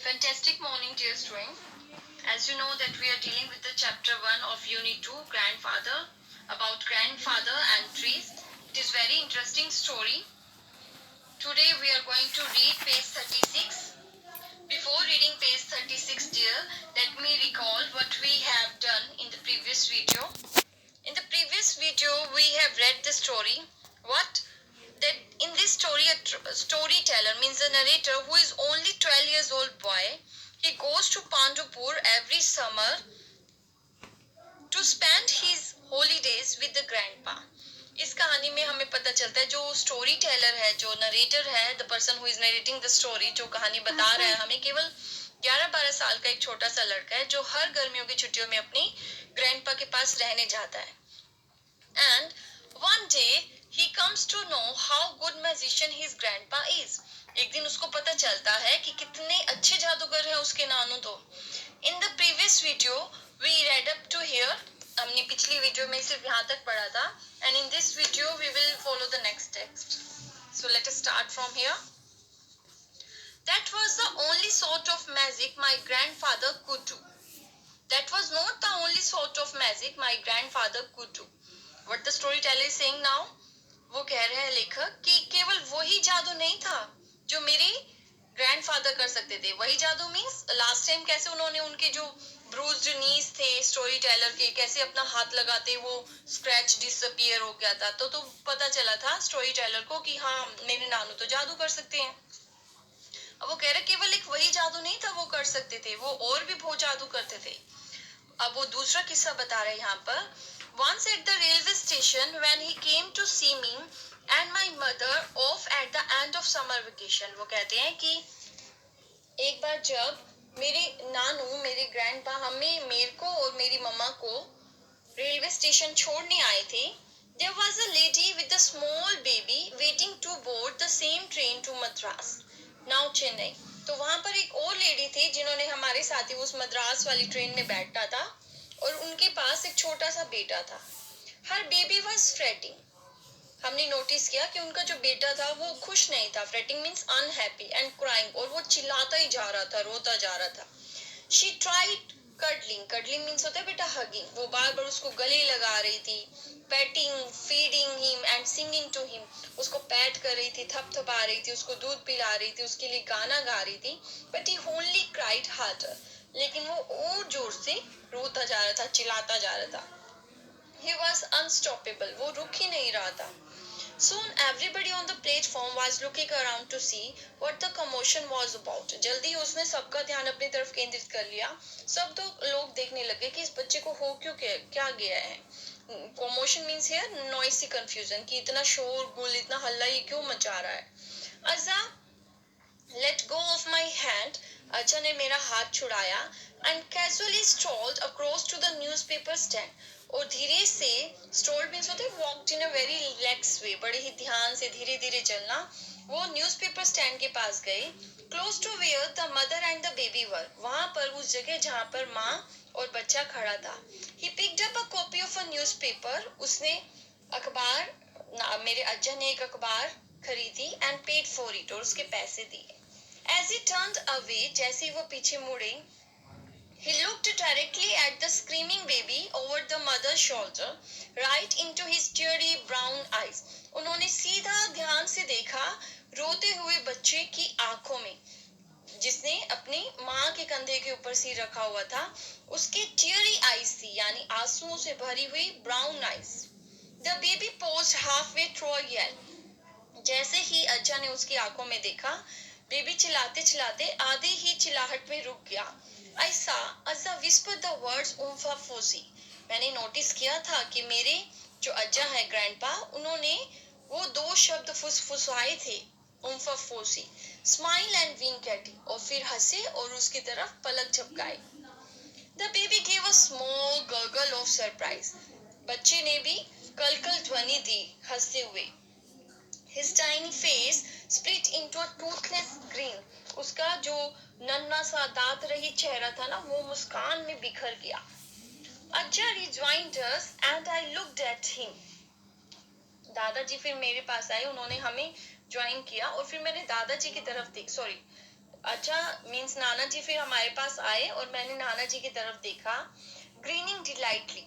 Fantastic morning, dear student. As you know that we are dealing with the chapter 1 of Unit 2, Grandfather, about grandfather and trees. It is very interesting story. Today we are going to read page 36. Before reading page 36, dear, let me recall what we have done in the previous video. In the previous video, we have read the story. What? That in this story, a storyteller means a narrator who is only 12 years old boy. He goes to Pandupur every summer to spend his holidays with the grandpa. इस कहानी में हमें पता चलता है जो story teller है, जो नरेटर है, the person who is narrating the story, जो कहानी बता रहा है, हमें केवल 11-12 साल का एक छोटा सा लड़का है जो हर गर्मियों की छुट्टियों में अपनी ग्रैंडपा के पास रहने जाता है. And one day he comes to know how good magician his grandpa is. एक दिन उसको पता चलता है कि कितने अच्छे जादूगर हैं उसके नानू तो. In the previous video we read up to here. हमने पिछली वीडियो में सिर्फ यहाँ तक पढ़ा था. And in this video we will follow the next text. So let us start from here. That was the only sort of magic my grandfather could do. That was not the only sort of magic my grandfather could do. What the storyteller is saying now, वो कह रहे हैं लेखक कि केवल वही जादू नहीं था जो मेरे ग्रैंडफादर कर सकते थे. वही जादू मीन्स लास्ट टाइम कैसे उन्होंने उनके जो ब्रूज्ड नीज थे स्टोरी टेलर के, कैसे अपना हाथ लगाते वो स्क्रैच डिसअपियर हो गया था. तो पता चला था स्टोरी टेलर को कि हाँ मेरे नानू तो जादू कर सकते हैं. अब वो कह रहे केवल एक वही जादू नहीं था वो कर सकते थे, वो और भी बहुत जादू करते थे. अब वो दूसरा किस्सा बता रहे हैं यहाँ पर. Once at the railway station when he came to see me and my mother off at the end of summer vacation. वो कहते हैं कि एक बार जब मेरे नानू मेरे ग्रैंडपा हमें मेरे को और मेरी मम्मा को रेलवे स्टेशन छोड़ने आए थे. There was a lady with a small baby waiting to board the same train to Madras, now Chennai. तो वहां पर एक और लेडी थी जिन्होंने हमारे साथ ही उस मद्रास वाली ट्रेन में बैठा था और उनके पास एक छोटा सा बेटा था. हर बेबी वाज फ्रेटिंग. हमने नोटिस किया कि उनका जो बेटा था वो खुश नहीं था. Fretting means unhappy and crying, और वो चिल्लाता ही जा रहा था, रोता जा रहा था. She tried cuddling. Cuddling means होता है बेटा हगिंग. वो बार बार उसको गले लगा रही थी. Petting, feeding him and singing to him. उसको पैट कर रही थी, थपथपा रही थी, उसको दूध पिला रही थी, उसके लिए गाना गा रही थी. But he only cried harder. लेकिन वो और जोर से रोता जा रहा था, चिल्लाता जा रहा था. He was unstoppable. वो रुक ही नहीं रहा था. Soon everybody on the platform was looking around to see what the commotion was about. जल्दी उसने सबका ध्यान अपनी तरफ केंद्रित कर लिया. सब तो लोग देखने लगे कि इस बच्चे को हो क्यों क्या गया है. Commotion means here noisy confusion, कि इतना शोर गुल, इतना हल्ला ये क्यों मचा रहा है. Azza let go of my hand. अच्छा ने मेरा हाथ छुड़ाया and casually strolled across to the newspaper stand. और धीरे से strolled means होता है walked in a very relaxed way, बड़े ही ध्यान से धीरे धीरे चलना. वो न्यूज़पेपर स्टैंड के पास गए. Close to where the mother and the baby were. वहां पर उस जगह जहां पर माँ और बच्चा खड़ा था. He picked up a copy of a newspaper. उसने अखबार, मेरे अज्जा ने एक अखबार खरीदी and paid for it, और उसके पैसे दिए. As he turned away, जैसे ही वो पीछे मुड़े, he looked directly at the screaming baby over the mother's shoulder, right into his teary brown eyes. उन्होंने सीधा ध्यान से देखा रोते हुए बच्चे की आंखों में, जिसने अपनी माँ के कंधे के ऊपर सिर रखा हुआ था. उसके teary eyes थी, यानी आंसुओं से भरी हुई brown eyes. The baby paused halfway through a yell. जैसे ही अज्जा ने उसकी आंखों में देखा, बेबी चिल्लाते चिल्लाते आधे ही चिल्लाहट में रुक गया. I saw Azza whisper the words umfa fosi. मैंने नोटिस किया था कि मेरे जो अज्जा है ग्रैंडपा, उन्होंने वो दो शब्द फुसफुसाए थे, umfa fosi, smile and wink at it, और फिर हंसे और उसकी तरफ पलक झपकाए. The baby gave a small gurgle of surprise. बच्चे ने भी कलकल ध्वनि दी हंसते हुए. His tiny face split into a toothless grin. उसका जो नन्हा सा दांत रहित चेहरा था ना, वो मुस्कान में बिखर गया. Ajja rejoined us and I looked at him. दादाजी फिर मेरे पास आए, उन्होंने हमें ज्वाइन किया और फिर मैंने दादाजी की तरफ देखा. सॉरी, अच्छा मीन्स नाना जी फिर हमारे पास आए और मैंने नाना जी की तरफ देखा. ग्रीनिंग डिलाइटली,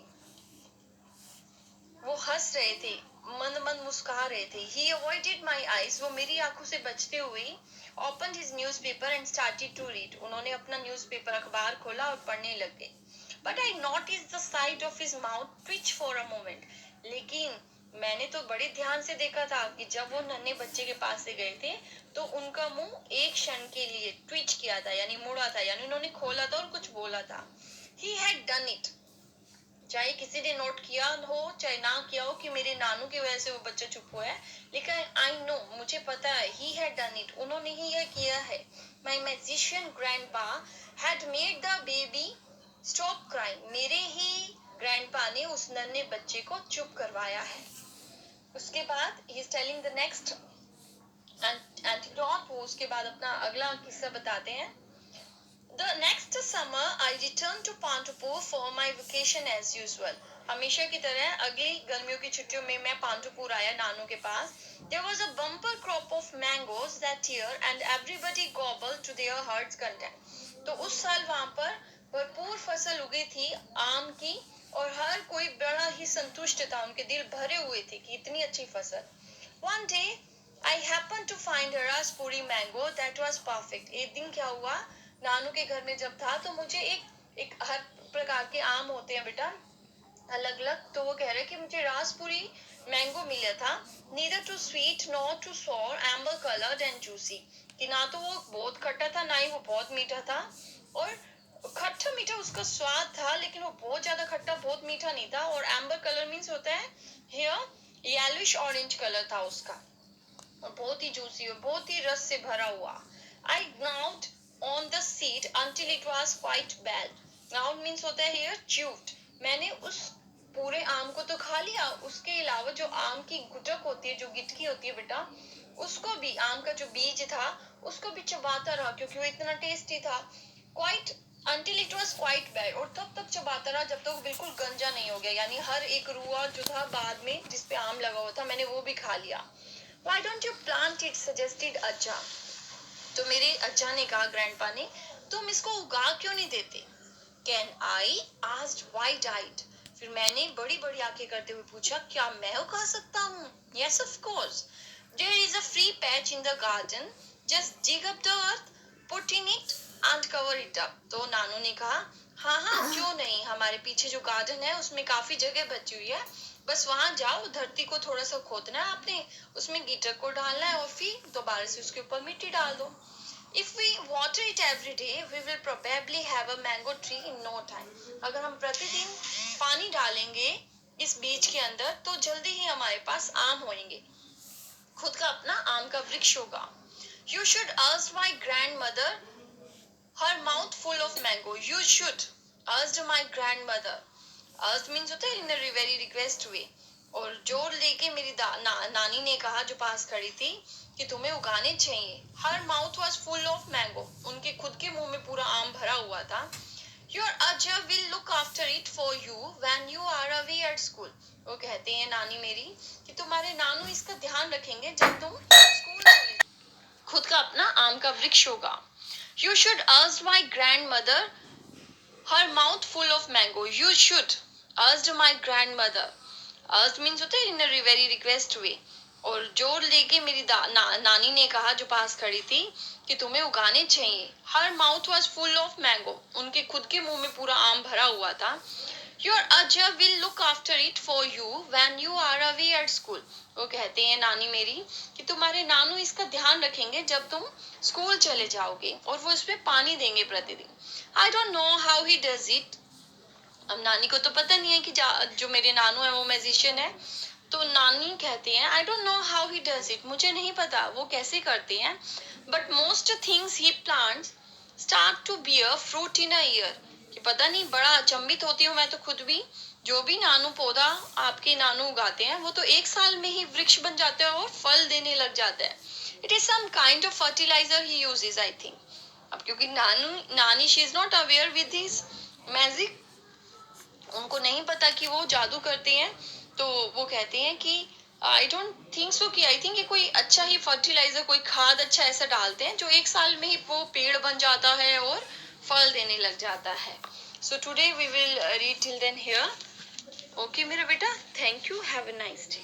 वो हंस रहे थे, मंद मंद मुस्कुरा रहे थे. ही अवॉइडेड माई आईज, वो मेरी आंखों से बचते हुए open his newspaper and started to read, उन्होंने अपना न्यूज पेपर अखबार खोला और पढ़ने लग गए. But I notice the side of his mouth Twitch for a moment, लेकिन मैंने तो बड़े ध्यान से देखा था कि जब वो नन्हे बच्चे के पास से गए थे तो उनका मुंह एक क्षण के लिए ट्विच किया था, यानी मुड़ा था, यानी उन्होंने खोला था और कुछ बोला था. ही हैड डन इट, चाहे किसी ने नोट किया हो चाहे ना किया हो कि मेरे नानू की वजह से वो बच्चा चुप हुआ है, लेकिन आई नो, मुझे पता है, ही हैड डन इट, उन्होंने ही यह किया है. My magician grandpa had made the baby stop crying, मेरे ही ग्रैंडपा ने उस नन्हे बच्चे को चुप करवाया है. उसके बाद he is telling the next antidote, वो उसके बाद अपना अगला किस्सा बताते हैं. The next summer I returned to Pontypool for my vacation as usual. हमेशा की तरह अगली गर्मियों की छुट्टियों में मैं पांडुपुर आया नानू के पास. There was a bumper crop of mangoes that year and everybody gobbled to their heart's content. तो उस साल वहां पर भरपूर फसल उगी थी आम की और हर कोई बड़ा ही संतुष्ट था, उनके दिल भरे हुए थे कि इतनी अच्छी फसल. One day I happened to find a raspberry mango that was perfect. एक दिन क्या हुआ, नानू के घर में जब था तो मुझे एक हर प्रकार के आम होते हैं बेटा अलग अलग, तो वो कह रहे कि मुझे रासपुरी मैंगो मिला था. Neither too sweet not too sour, amber coloured and juicy, कि ना तो वो बहुत खट्टा था ना ही वो बहुत मीठा था, और खट्टा मीठा उसका स्वाद था लेकिन वो बहुत ज्यादा खट्टा बहुत मीठा नहीं था. और एम्बर कलर मीन्स होता है हेयर येलोइश ऑरेंज कलर था उसका, और बहुत ही जूसी और बहुत ही रस से भरा हुआ. आई gnawed on the seed until it was quite bad. gnawed means होता है here chewed. मैंने उस पूरे आम को तो खा लिया, उसके अलावा जो आम की गुटक होती है, जो गिटकी होती है बेटा, उसको भी, आम का जो बीज था उसको भी चबाता रहा क्योंकि वो इतना टेस्टी था. quite until it was quite bad, और तब तक चबाता रहा जब तक वो बिल्कुल गंजा नहीं हो गया, यानी हर एक रुआ जो था बाद में जिसपे आम लगा हुआ था मैंने वो भी खा लिया. Why don't you plant it? suggested अच्छा. तो मेरे अच्छा ने कहा, ग्रैंडपा ने, तुम इसको उगा क्यों नहीं देते? Can I? asked wide-eyed. फिर मैंने बड़ी बड़ी आंखें करते हुए पूछा, क्या मैं उगा सकता हूँ? Yes, of course. There is a free patch in the garden. Just dig up the earth, put in it and cover it up. तो नानू ने कहा, हाँ हाँ क्यों नहीं, हमारे पीछे जो गार्डन है उसमें काफी जगह बची हुई है, बस वहां जाओ, धरती को थोड़ा सा खोदना है आपने, उसमें गिटर को डालना है और फिर दोबारा से उसके ऊपर मिट्टी डाल दो. If we water it every day, we will probably have a mango tree in no time. अगर हम प्रतिदिन पानी डालेंगे इस बीज के अंदर तो जल्दी ही हमारे पास आम होंगे, खुद का अपना आम का वृक्ष होगा. You should ask my grandmother, her mouth full of mango. You should ask my grandmother. Ask means होता है in a very request way. और जोर लेके मेरी नानी ने कहा जो पास खड़ी थी कि तुम्हें उगाने चाहिए. Her mouth was full of mango. उनके खुद के मुंह में पूरा आम भरा हुआ था. Your Ajja will look after it for you when you are away at school. वो कहते हैं नानी मेरी कि तुम्हारे नानू इसका ध्यान रखेंगे जब तुम स्कूल चले, खुद का अपना आम का वृक्ष होगा. You should ask my grandmother, her mouth full of mango. You should ask my grandmother. Ask means होता है in a very request way. और जोर लेके मेरी नानी ने कहा जो पास खड़ी थी कि तुम्हें उगाने चाहिए. Her mouth was full of mango. उनके खुद के मुंह में पूरा आम भरा हुआ था. Your Ajja will look after it for you when you are away at school. वो कहते हैं नानी मेरी कि तुम्हारे नानू इसका ध्यान रखेंगे जब तुम स्कूल चले जाओगे और वो इसमें पानी देंगे प्रतिदिन. I don't know how he does it. अब नानी को तो पता नहीं है कि जो मेरे नानू है वो म्यूजिशियन है, तो नानी कहती हैं I don't know how he does it, मुझे नहीं पता वो कैसे करते हैं, but most things he plants start to bear fruit in a year. कि पता नहीं, बड़ा अचंभित होती हूँ मैं तो खुद भी, जो भी नानू पौधा आपके नानू उगाते हैं वो तो एक साल में ही वृक्ष बन जाता है और फल देने लग जाता है. It is some kind of fertiliser he uses I think. अब क्योंकि नानी she is not aware with his magic, उनको नहीं पता कि वो जादू करते हैं, तो वो कहते हैं कि आई डोंट थिंक सो कि आई थिंक ये कोई अच्छा ही फर्टिलाइजर, कोई खाद अच्छा ऐसा डालते हैं जो 1 साल में ही वो पेड़ बन जाता है और फल देने लग जाता है. So today we will read till then here. Okay मेरा बेटा, thank you, have a nice day.